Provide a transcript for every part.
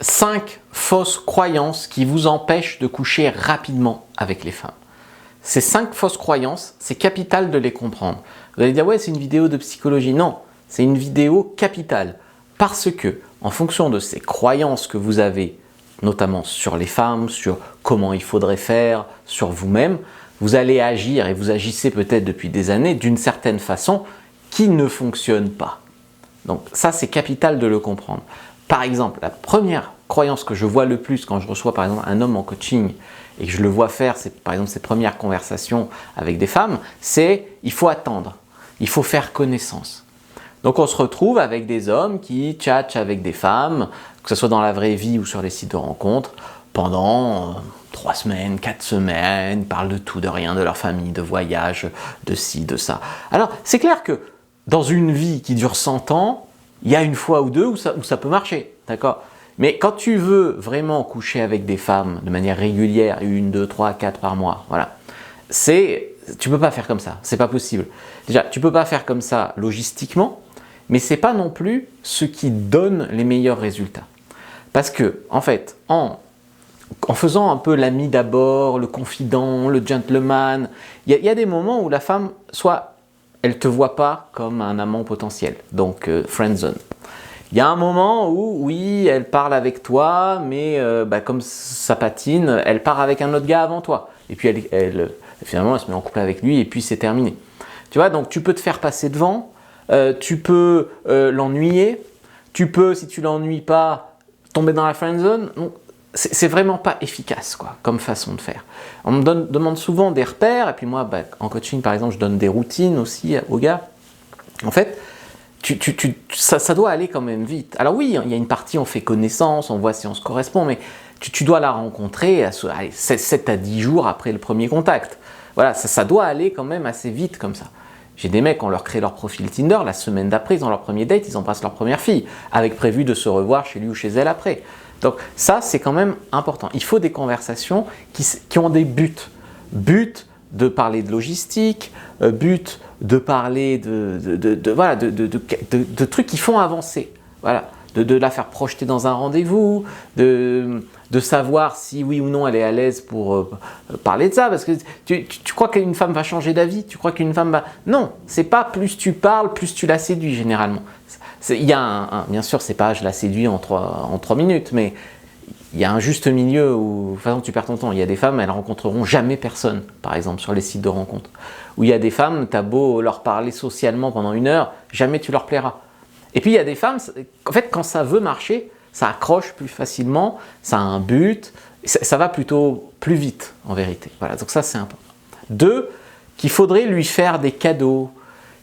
5 fausses croyances qui vous empêchent de coucher rapidement avec les femmes. Ces 5 fausses croyances, c'est capital de les comprendre. Vous allez dire, ouais, c'est une vidéo de psychologie. Non, c'est une vidéo capitale. Parce que, en fonction de ces croyances que vous avez, notamment sur les femmes, sur comment il faudrait faire, sur vous-même, vous allez agir, et vous agissez peut-être depuis des années, d'une certaine façon qui ne fonctionne pas. Donc ça, c'est capital de le comprendre. Par exemple, la première croyance que je vois le plus quand je reçois par exemple un homme en coaching et que je le vois faire, par exemple ses premières conversations avec des femmes, c'est il faut attendre, il faut faire connaissance. Donc on se retrouve avec des hommes qui tchatchent avec des femmes, que ce soit dans la vraie vie ou sur les sites de rencontres, pendant 3 semaines, 4 semaines, parlent de tout, de rien, de leur famille, de voyage, de ci, de ça. Alors c'est clair que dans une vie qui dure 100 ans, il y a une fois ou deux où ça peut marcher, d'accord? Mais quand tu veux vraiment coucher avec des femmes de manière régulière, 1, 2, 3, 4 par mois, voilà, tu peux pas faire comme ça, c'est pas possible. Déjà, tu peux pas faire comme ça logistiquement, mais c'est pas non plus ce qui donne les meilleurs résultats. Parce que, en fait, en faisant un peu l'ami d'abord, le confident, le gentleman, il y a des moments où la femme, soit elle ne te voit pas comme un amant potentiel, donc friendzone. Il y a un moment où, oui, elle parle avec toi, mais comme ça patine, elle part avec un autre gars avant toi. Et puis finalement, elle se met en couple avec lui et puis c'est terminé. Tu vois, donc tu peux te faire passer devant, tu peux l'ennuyer, tu peux, si tu l'ennuies pas, tomber dans la friendzone. C'est vraiment pas efficace quoi, comme façon de faire. On me demande souvent des repères, et puis moi, en coaching par exemple, je donne des routines aussi aux gars. En fait, ça doit aller quand même vite. Alors oui, il y a une partie, on fait connaissance, on voit si on se correspond, mais tu dois la rencontrer 7 à 10 jours après le premier contact. Voilà, ça doit aller quand même assez vite comme ça. J'ai des mecs, on leur crée leur profil Tinder, la semaine d'après, ils ont leur premier date, ils embrassent leur première fille, avec prévu de se revoir chez lui ou chez elle après. Donc ça, c'est quand même important. Il faut des conversations qui ont des buts. But de parler de logistique, but de parler de trucs qui font avancer. Voilà. De la faire projeter dans un rendez-vous, de savoir si oui ou non elle est à l'aise pour parler de ça. Parce que tu crois qu'une femme va changer d'avis? Tu crois qu'une femme va... Non, c'est pas plus tu parles, plus tu la séduis généralement. Bien sûr, c'est pas je la séduis en 3 minutes, mais il y a un juste milieu où, de toute façon, tu perds ton temps. Il y a des femmes, elles rencontreront jamais personne, par exemple, sur les sites de rencontres. Où il y a des femmes, tu as beau leur parler socialement pendant 1 heure, jamais tu leur plairas. Et puis il y a des femmes, en fait, quand ça veut marcher, ça accroche plus facilement, ça a un but, ça va plutôt plus vite, en vérité. Voilà, donc ça, c'est important. 2, qu'il faudrait lui faire des cadeaux,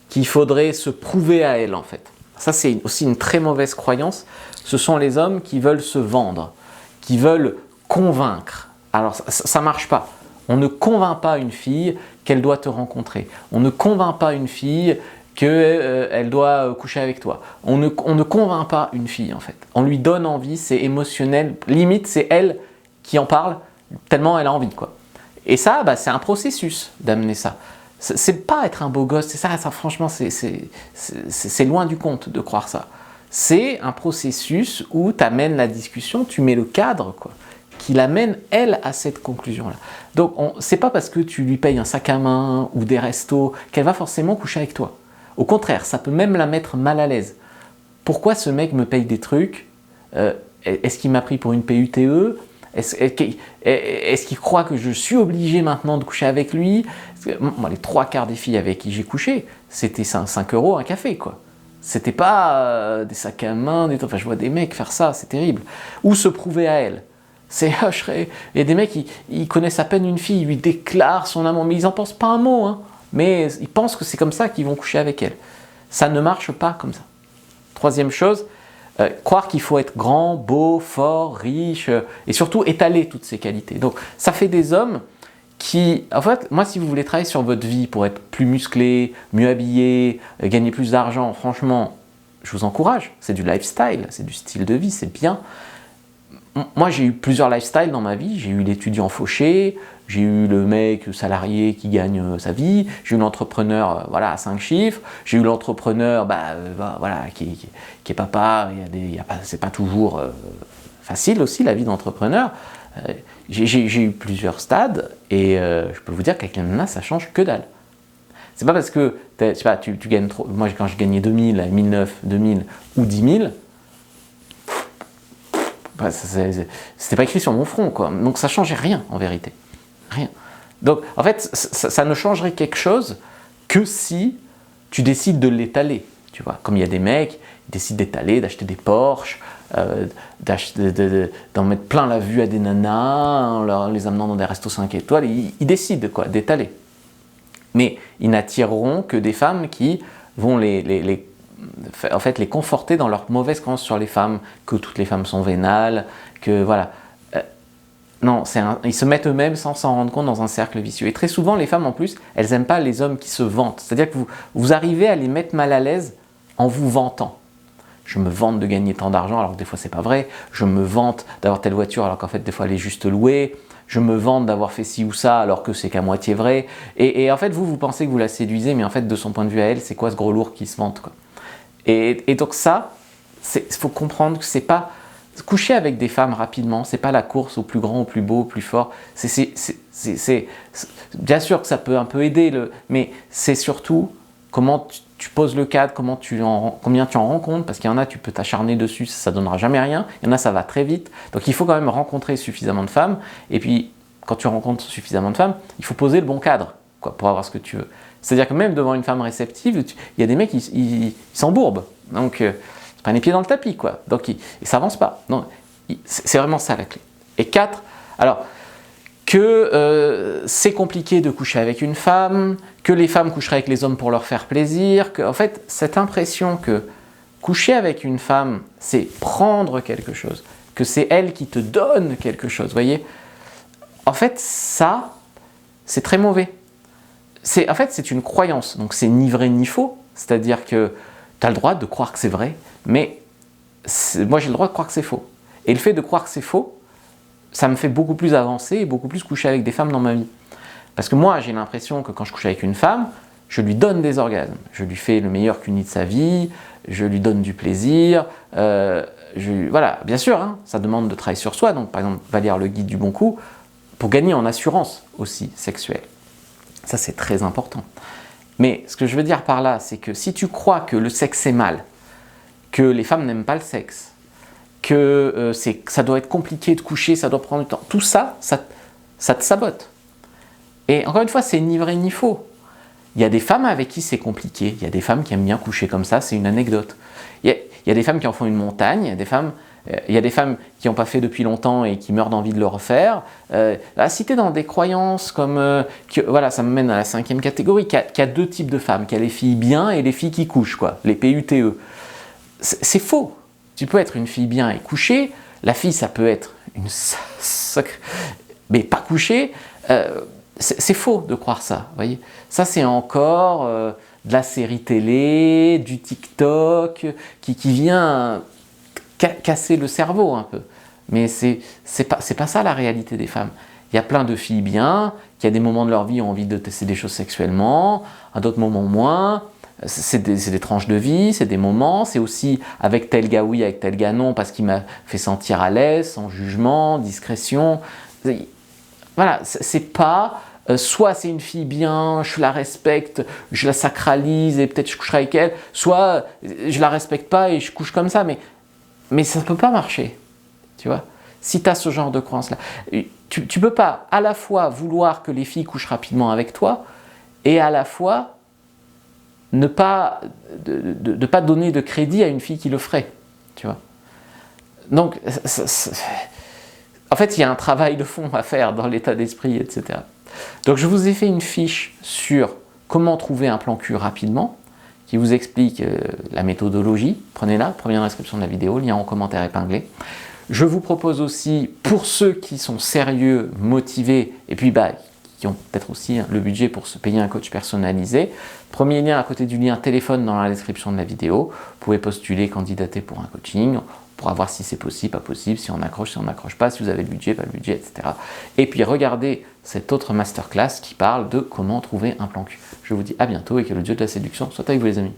qu'il faudrait se prouver à elle, en fait. Ça, c'est aussi une très mauvaise croyance. Ce sont les hommes qui veulent se vendre, qui veulent convaincre. Alors, ça ne marche pas. On ne convainc pas une fille qu'elle doit te rencontrer. On ne convainc pas une fille qu'elle doit coucher avec toi. On ne convainc pas une fille, en fait. On lui donne envie, c'est émotionnel. Limite, c'est elle qui en parle, tellement elle a envie, quoi. Et ça, c'est un processus d'amener ça. C'est pas être un beau gosse, c'est ça franchement, c'est loin du compte de croire ça. C'est un processus où tu amènes la discussion, tu mets le cadre, quoi, qui l'amène, elle, à cette conclusion-là. Donc, c'est pas parce que tu lui payes un sac à main ou des restos qu'elle va forcément coucher avec toi. Au contraire, ça peut même la mettre mal à l'aise. Pourquoi ce mec me paye des trucs? Est-ce qu'il m'a pris pour une PUTE? Est-ce qu'il croit que je suis obligé maintenant de coucher avec lui? Moi, les 3/4 des filles avec qui j'ai couché, c'était 5 € un café, quoi. C'était pas des sacs à main, enfin je vois des mecs faire ça, c'est terrible. Ou se prouver à elle. Il y a des mecs, ils connaissent à peine une fille, ils lui déclarent son amour, mais ils n'en pensent pas un mot, hein. Mais ils pensent que c'est comme ça qu'ils vont coucher avec elle. Ça ne marche pas comme ça. 3e chose, croire qu'il faut être grand, beau, fort, riche, et surtout étaler toutes ces qualités. Donc ça fait des hommes qui, en fait, moi si vous voulez travailler sur votre vie pour être plus musclé, mieux habillé, gagner plus d'argent, franchement, je vous encourage, c'est du lifestyle, c'est du style de vie, c'est bien. Moi j'ai eu plusieurs lifestyles dans ma vie, j'ai eu l'étudiant fauché, j'ai eu le mec salarié qui gagne sa vie, j'ai eu l'entrepreneur à 5 chiffres, j'ai eu l'entrepreneur qui est papa, c'est pas toujours facile aussi la vie d'entrepreneur. J'ai eu plusieurs stades et je peux vous dire qu'avec les nanas, ça change que dalle. C'est pas parce que je sais pas, tu gagnes trop. Moi, quand je gagnais 2000, 1009, 2000 ou 10 000, bah, c'était pas écrit sur mon front, quoi. Donc ça changeait rien en vérité. Rien. Donc en fait, ça ne changerait quelque chose que si tu décides de l'étaler. Tu vois, comme il y a des mecs qui décident d'étaler, d'acheter des Porsche, d'en mettre plein la vue à des nanas, en les amenant dans des restos 5 étoiles, ils décident quoi, d'étaler. Mais ils n'attireront que des femmes qui vont les conforter dans leur mauvaise croyance sur les femmes, que toutes les femmes sont vénales, que voilà. Non, ils se mettent eux-mêmes sans s'en rendre compte dans un cercle vicieux. Et très souvent, les femmes en plus, elles n'aiment pas les hommes qui se vantent. C'est-à-dire que vous arrivez à les mettre mal à l'aise en vous vantant. Je me vante de gagner tant d'argent alors que des fois c'est pas vrai. Je me vante d'avoir telle voiture alors qu'en fait des fois elle est juste louée. Je me vante d'avoir fait ci ou ça alors que c'est qu'à moitié vrai. Et en fait vous pensez que vous la séduisez, mais en fait de son point de vue à elle, c'est quoi ce gros lourd qui se vante quoi. Et donc ça, il faut comprendre que c'est pas coucher avec des femmes rapidement, c'est pas la course au plus grand, au plus beau, au plus fort. Bien sûr que ça peut un peu aider, mais c'est surtout comment tu poses le cadre, combien tu en rencontres, parce qu'il y en a, tu peux t'acharner dessus, ça ne donnera jamais rien. Il y en a, ça va très vite. Donc il faut quand même rencontrer suffisamment de femmes. Et puis, quand tu rencontres suffisamment de femmes, il faut poser le bon cadre quoi, pour avoir ce que tu veux. C'est-à-dire que même devant une femme réceptive, il y a des mecs, ils s'embourbent. Donc, ils prennent les pieds dans le tapis, quoi. Donc, ils ne s'avancent pas. C'est vraiment ça la clé. Et 4, alors, que c'est compliqué de coucher avec une femme, que les femmes coucheraient avec les hommes pour leur faire plaisir, que, en fait, cette impression que coucher avec une femme, c'est prendre quelque chose, que c'est elle qui te donne quelque chose, vous voyez? En fait, ça, c'est très mauvais. En fait, c'est une croyance, donc c'est ni vrai ni faux, c'est-à-dire que tu as le droit de croire que c'est vrai, mais moi j'ai le droit de croire que c'est faux. Et le fait de croire que c'est faux, ça me fait beaucoup plus avancer et beaucoup plus coucher avec des femmes dans ma vie. Parce que moi, j'ai l'impression que quand je couche avec une femme, je lui donne des orgasmes. Je lui fais le meilleur cuni de sa vie, je lui donne du plaisir. Voilà, bien sûr, hein, ça demande de travailler sur soi. Donc, par exemple, va lire le guide du bon coup pour gagner en assurance aussi sexuelle. Ça, c'est très important. Mais ce que je veux dire par là, c'est que si tu crois que le sexe est mal, que les femmes n'aiment pas le sexe, que ça doit être compliqué de coucher, ça doit prendre du temps, tout ça, ça te sabote. Et encore une fois, c'est ni vrai ni faux. Il y a des femmes avec qui c'est compliqué, il y a des femmes qui aiment bien coucher comme ça, c'est une anecdote. Il y a des femmes qui en font une montagne, il y a des femmes qui n'ont pas fait depuis longtemps et qui meurent d'envie de le refaire. Si tu es dans des croyances comme... voilà, ça me mène à la 5e catégorie, qu'il y a 2 types de femmes, qu'il y a les filles bien et les filles qui couchent, quoi, les PUTE. C'est faux. Tu peux être une fille bien et coucher, la fille ça peut être une sacrée... mais pas coucher, c'est faux de croire ça, vous voyez. Ça c'est encore de la série télé, du TikTok, qui vient casser le cerveau un peu. Mais c'est pas ça la réalité des femmes. Il y a plein de filles bien, qui à des moments de leur vie ont envie de tester des choses sexuellement, à d'autres moments moins. C'est des tranches de vie, c'est des moments, c'est aussi avec tel gars oui, avec tel gars non, parce qu'il m'a fait sentir à l'aise, sans jugement, discrétion. Voilà, c'est pas soit c'est une fille bien, je la respecte, je la sacralise et peut-être je coucherai avec elle, soit je la respecte pas et je couche comme ça, mais ça ne peut pas marcher, tu vois. Si tu as ce genre de croyance-là, tu ne peux pas à la fois vouloir que les filles couchent rapidement avec toi et à la fois ne pas donner de crédit à une fille qui le ferait, tu vois. Donc, en fait, il y a un travail de fond à faire dans l'état d'esprit, etc. Donc, je vous ai fait une fiche sur comment trouver un plan cul rapidement, qui vous explique la méthodologie. Prenez-la, première description de la vidéo, lien en commentaire épinglé. Je vous propose aussi, pour ceux qui sont sérieux, motivés, et puis qui ont peut-être aussi le budget pour se payer un coach personnalisé. Premier lien à côté du lien téléphone dans la description de la vidéo. Vous pouvez postuler, candidater pour un coaching. On pourra voir si c'est possible, pas possible, si on n'accroche pas, si vous avez le budget, pas le budget, etc. Et puis regardez cette autre masterclass qui parle de comment trouver un plan cul. Je vous dis à bientôt et que le dieu de la séduction soit avec vous les amis.